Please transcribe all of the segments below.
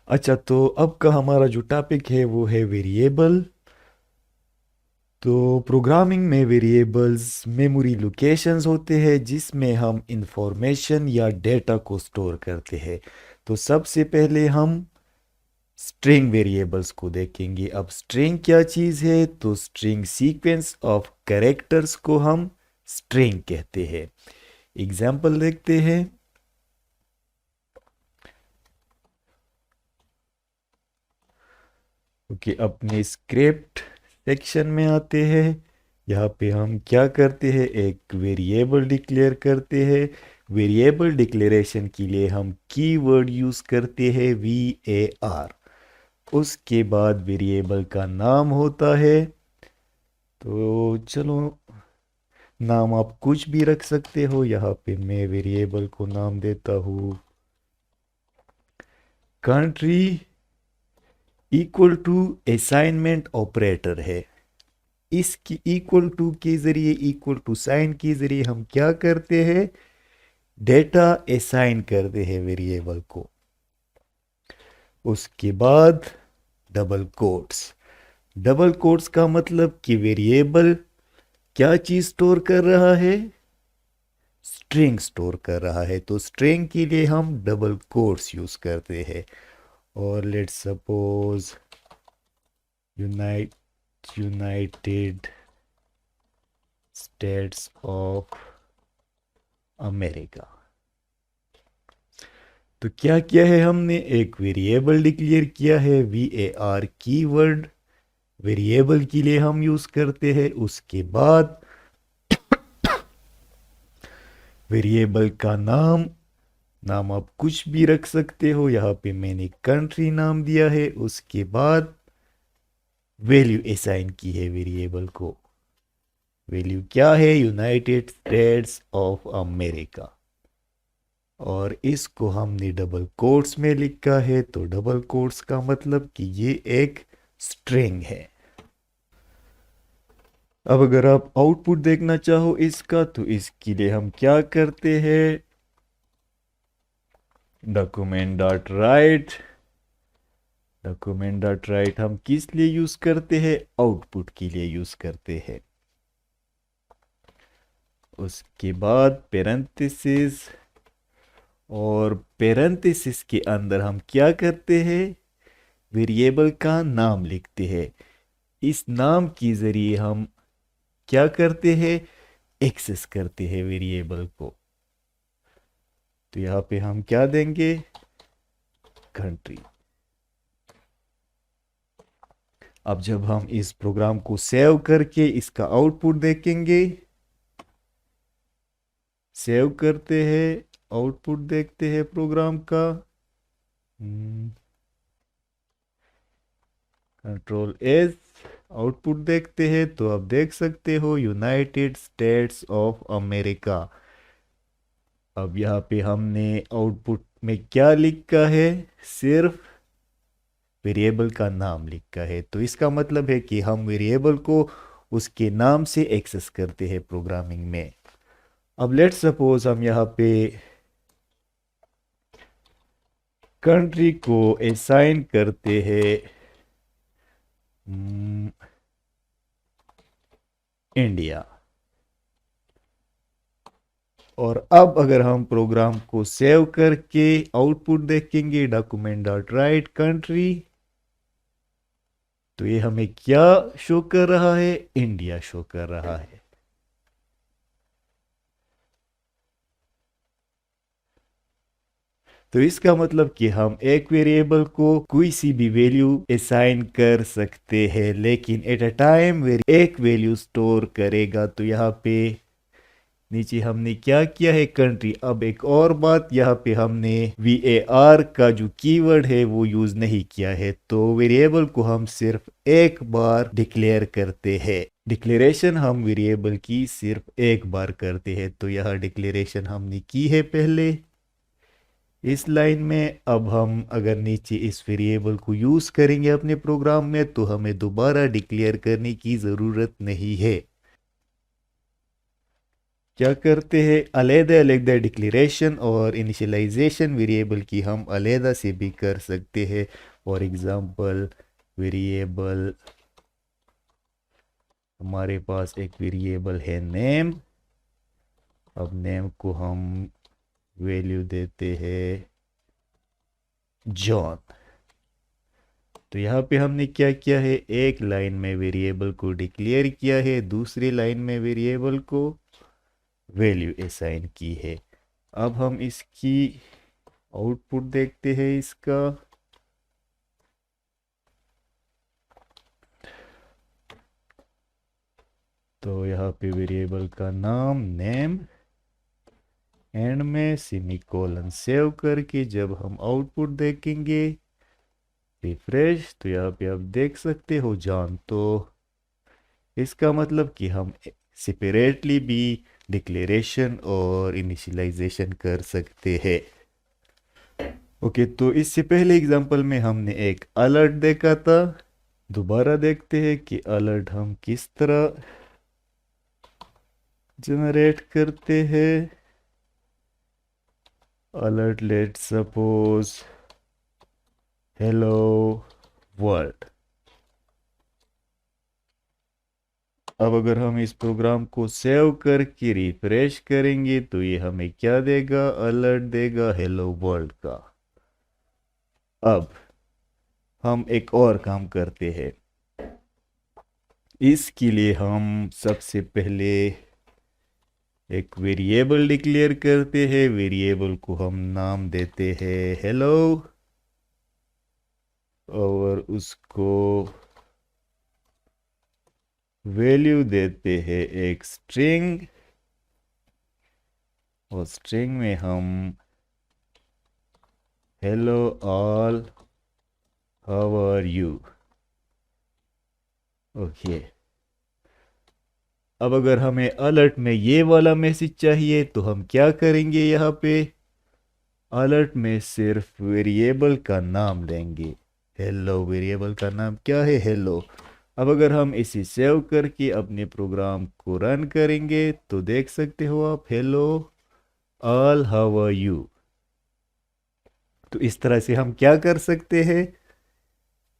अच्छा, तो अब का हमारा जो टॉपिक है वो है वेरिएबल। तो प्रोग्रामिंग में वेरिएबल्स मेमोरी लोकेशंस होते हैं जिसमें हम इंफॉर्मेशन या डेटा को स्टोर करते हैं। तो सबसे पहले हम स्ट्रिंग वेरिएबल्स को देखेंगे। अब स्ट्रिंग क्या चीज़ है? तो स्ट्रिंग सीक्वेंस ऑफ कैरेक्टर्स को हम स्ट्रिंग कहते हैं। एग्जाम्पल देखते हैं। ओके, अपने स्क्रिप्ट सेक्शन में आते हैं। यहाँ पे हम क्या करते हैं? एक वेरिएबल डिक्लेयर करते हैं। वेरिएबल डिक्लेरेशन के लिए हम कीवर्ड यूज़ करते हैं var। उसके बाद वेरिएबल का नाम होता है। तो चलो, नाम आप कुछ भी रख सकते हो। यहाँ पे मैं वेरिएबल को नाम देता हूँ country. Equal to assignment operator है। इसकी इक्वल टू के जरिए, इक्वल टू साइन के जरिए हम क्या करते हैं? डेटा असाइन करते हैं वेरिएबल को। उसके बाद डबल कोट्स। डबल कोट्स का मतलब कि वेरिएबल क्या चीज स्टोर कर रहा है? स्ट्रिंग स्टोर कर रहा है। तो स्ट्रिंग के लिए हम डबल कोट्स यूज करते हैं। और let's suppose unite United states of America. तो क्या किया है हमने? एक वेरिएबल डिक्लेयर किया है var कीवर्ड। वेरिएबल के लिए हम यूज करते हैं। उसके बाद वेरिएबल का नाम। नाम आप कुछ भी रख सकते हो। यहाँ पे मैंने कंट्री नाम दिया है। उसके बाद वैल्यू असाइन की है वेरिएबल को। वैल्यू क्या है? United states of America. और इसको हमने डबल कोट्स में लिखा है। तो डबल कोट्स का मतलब कि ये एक स्ट्रिंग है। अब अगर आप आउटपुट देखना चाहो इसका, तो इसके लिए हम क्या करते हैं? Document dot right. Document dot right हम किस लिए यूज करते हैं? आउटपुट के लिए यूज करते हैं। उसके बाद पेरेंथेसिस। और पेरेंथेसिस के अंदर हम क्या करते हैं? वेरिएबल का नाम लिखते हैं। इस नाम के जरिए हम क्या करते हैं? एक्सेस करते हैं वेरिएबल को। तो यहाँ पे हम क्या देंगे? कंट्री। अब जब हम इस प्रोग्राम को सेव करके इसका आउटपुट देखेंगे, सेव करते हैं, आउटपुट देखते हैं प्रोग्राम का। Control S. आउटपुट देखते हैं तो आप देख सकते हो यूनाइटेड स्टेट्स ऑफ अमेरिका। अब यहाँ पे हमने आउटपुट में क्या लिखा है? सिर्फ वेरिएबल का नाम लिखा है। तो इसका मतलब है कि हम वेरिएबल को उसके नाम से एक्सेस करते हैं प्रोग्रामिंग में। अब लेट्स सपोज हम यहाँ पे कंट्री को असाइन करते हैं इंडिया। और अब अगर हम प्रोग्राम को सेव करके आउटपुट देखेंगे डॉक्यूमेंट डॉट राइट कंट्री, तो ये हमें क्या शो कर रहा है? इंडिया शो कर रहा है। तो इसका मतलब कि हम एक वेरिएबल को कोई सी भी वैल्यू असाइन कर सकते हैं, लेकिन एट अ टाइम एक वैल्यू स्टोर करेगा। तो यहाँ पे नीचे हमने क्या किया है? कंट्री। अब एक और बात, यहाँ पे हमने var का जो कीवर्ड है वो यूज नहीं किया है। तो वेरिएबल को हम सिर्फ एक बार डिक्लेयर करते हैं। डिक्लेरेशन हम वेरिएबल की सिर्फ एक बार करते हैं। तो यह डिक्लेरेशन हमने की है पहले इस लाइन में। अब हम अगर नीचे इस वेरिएबल को यूज करेंगे अपने प्रोग्राम में, तो हमें दोबारा डिक्लेयर करने की जरूरत नहीं है। क्या करते हैं, अलग अलग डिक्लेरेशन और इनिशियलाइजेशन वेरिएबल की हम अलग से भी कर सकते हैं। फॉर एग्जांपल वेरिएबल, हमारे पास एक वेरिएबल है नेम। अब नेम को हम वैल्यू देते हैं जॉन। तो यहाँ पे हमने क्या किया है, एक लाइन में वेरिएबल को डिक्लेयर किया है, दूसरी लाइन में वेरिएबल को वैल्यू असाइन की है। अब हम इसकी आउटपुट देखते हैं इसका। तो यहाँ पे वेरिएबल का नाम नेम, एंड में सेमीकोलन सेव करके जब हम आउटपुट देखेंगे रिफ्रेश, तो यहाँ पे आप देख सकते हो जॉन। तो इसका मतलब कि हम सेपरेटली भी डिक्लेरेशन और इनिशियलाइजेशन कर सकते हैं। ओके, तो इससे पहले एग्जांपल में हमने एक अलर्ट देखा था। दोबारा देखते हैं कि अलर्ट हम किस तरह जनरेट करते हैं। Alert let suppose hello world. अब अगर हम इस प्रोग्राम को सेव करके रिफ्रेश करेंगे तो ये हमें क्या देगा, अलर्ट देगा हेलो वर्ल्ड का। अब हम एक और काम करते हैं। इसके लिए हम सबसे पहले एक वेरिएबल डिक्लेयर करते हैं। वेरिएबल को हम नाम देते हैं हेलो, और उसको वैल्यू देते हैं एक स्ट्रिंग, और स्ट्रिंग में हम hello all how are you. Okay, अब अगर हमें अलर्ट में ये वाला मैसेज चाहिए तो हम क्या करेंगे, यहाँ पे अलर्ट में सिर्फ वेरिएबल का नाम लेंगे हेलो। वेरिएबल का नाम क्या है, हेलो। अब अगर हम इसे सेव करके अपने प्रोग्राम को रन करेंगे तो देख सकते हो आप hello all how are you. तो इस तरह से हम क्या कर सकते हैं,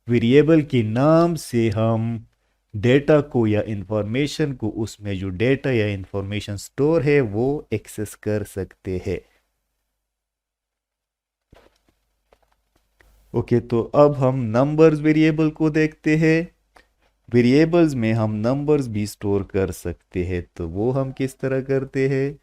वेरिएबल के नाम से हम डेटा को या इंफॉर्मेशन को, उसमें जो डेटा या इंफॉर्मेशन स्टोर है वो एक्सेस कर सकते हैं। ओके, तो अब हम नंबर्स वेरिएबल को देखते हैं। वेरिएबल्स में हम नंबर्स भी स्टोर कर सकते हैं, तो वो हम किस तरह करते हैं।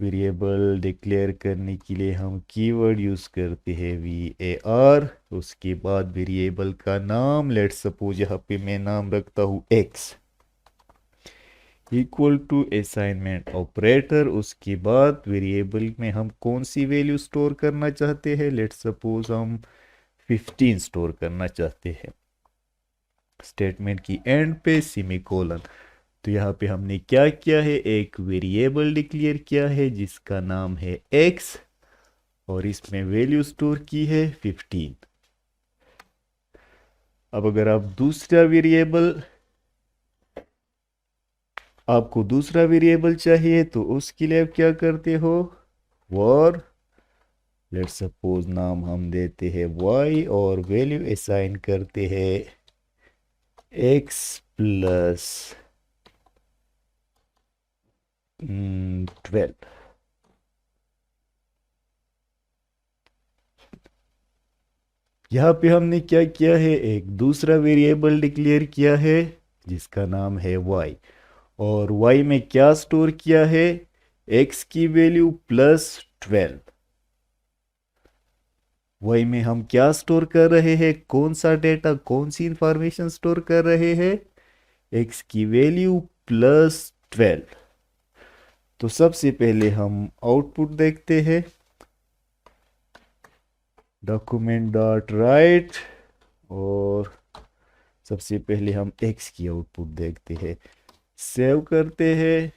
वेरिएबल डिक्लेयर करने के लिए हम कीवर्ड यूज करते हैं var। उसके बाद वेरिएबल का नाम, लेट सपोज यहाँ पे मैं नाम रखता हूँ x, equal to assignment operator. उसके बाद वेरिएबल में हम कौन सी वैल्यू स्टोर करना चाहते हैं, लेट सपोज हम 15 स्टोर करना चाहते हैं। स्टेटमेंट की एंड पे सेमीकोलन। तो यहाँ पे हमने क्या किया है, एक वेरिएबल डिक्लेयर किया है जिसका नाम है x, और इसमें वैल्यू स्टोर की है 15। अब अगर आपको दूसरा वेरिएबल चाहिए तो उसके लिए आप क्या करते हो, वॉर, लेट सपोज नाम हम देते हैं y, और वैल्यू असाइन करते हैं x प्लस 12। यहाँ पे हमने क्या किया है, एक दूसरा वेरिएबल डिक्लेयर किया है जिसका नाम है y, और y में क्या स्टोर किया है, x की वैल्यू प्लस 12। y में हम क्या स्टोर कर रहे हैं, कौन सा डेटा, कौन सी इंफॉर्मेशन स्टोर कर रहे हैं, x की वैल्यू प्लस 12। तो सबसे पहले हम आउटपुट देखते हैं, डॉक्यूमेंट डॉट राइट, और सबसे पहले हम x की आउटपुट देखते हैं। सेव करते हैं,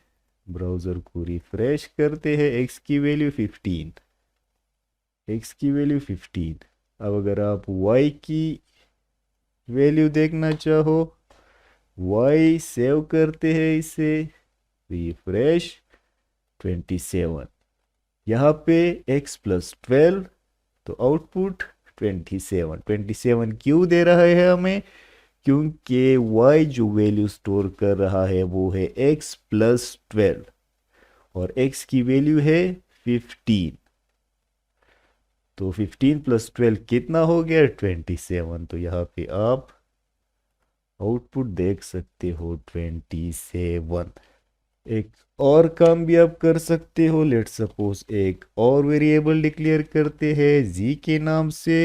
ब्राउज़र को रिफ्रेश करते हैं, x की वैल्यू 15, x की वैल्यू 15। अब अगर आप y की वैल्यू देखना चाहो, y सेव करते हैं इसे, रिफ्रेश, 27। यहाँ पे x प्लस 12, तो आउटपुट 27। 27 क्यों दे रहा है हमें? क्योंकि y जो वैल्यू स्टोर कर रहा है वो है x प्लस 12 और x की वैल्यू है 15। तो 15 प्लस 12 कितना हो गया? 27। तो यहाँ पे आप आउटपुट देख सकते हो 27। एक और काम भी आप कर सकते हो। लेट सपोज एक और वेरिएबल डिक्लेयर करते हैं z के नाम से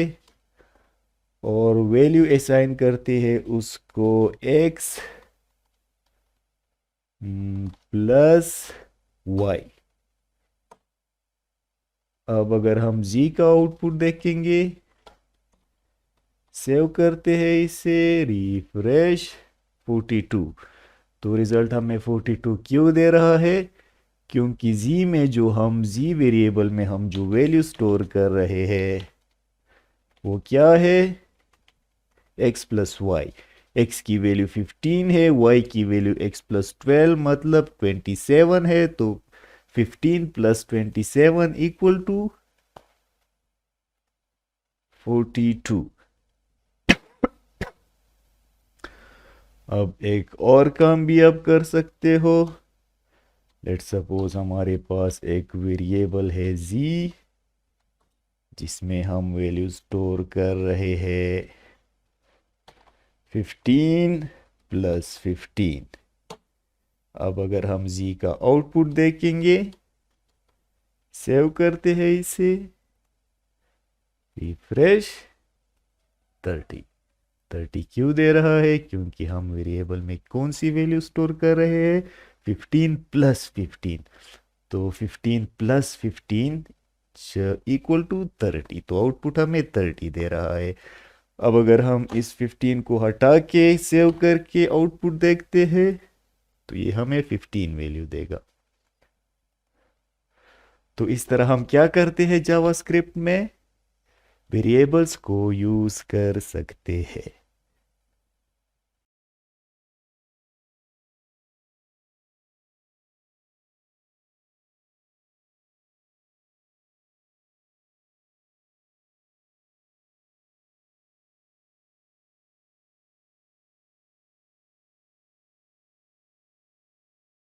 और वैल्यू असाइन करते हैं उसको x प्लस y। अब अगर हम z का आउटपुट देखेंगे, सेव करते हैं इसे, रिफ्रेश, 42। तो रिजल्ट हमें 42 क्यों दे रहा है? क्योंकि z में जो हम z वेरिएबल में हम जो वैल्यू स्टोर कर रहे हैं वो क्या है? x plus Y. x की वैल्यू 15 है, y की वैल्यू x प्लस 12 मतलब 27 है। तो 15 प्लस 27 इक्वल टू 42। अब एक और काम भी आप कर सकते हो। लेट सपोज हमारे पास एक वेरिएबल है z जिसमें हम वैल्यू स्टोर कर रहे हैं 15 प्लस 15। अब अगर हम z का आउटपुट देखेंगे, सेव करते हैं इसे, रिफ्रेश, 30। 30 क्यों दे रहा है? क्योंकि हम वेरिएबल में कौन सी वैल्यू स्टोर कर रहे हैं? 15 प्लस 15। तो 15 प्लस 15 इक्वल टू 30। तो आउटपुट हमें 30 दे रहा है। अब अगर हम इस 15 को हटा के सेव करके आउटपुट देखते हैं तो ये हमें 15 वैल्यू देगा। तो इस तरह हम क्या करते हैं जावास्क्रिप्ट में? वेरिएबल्स को यूज कर सकते हैं।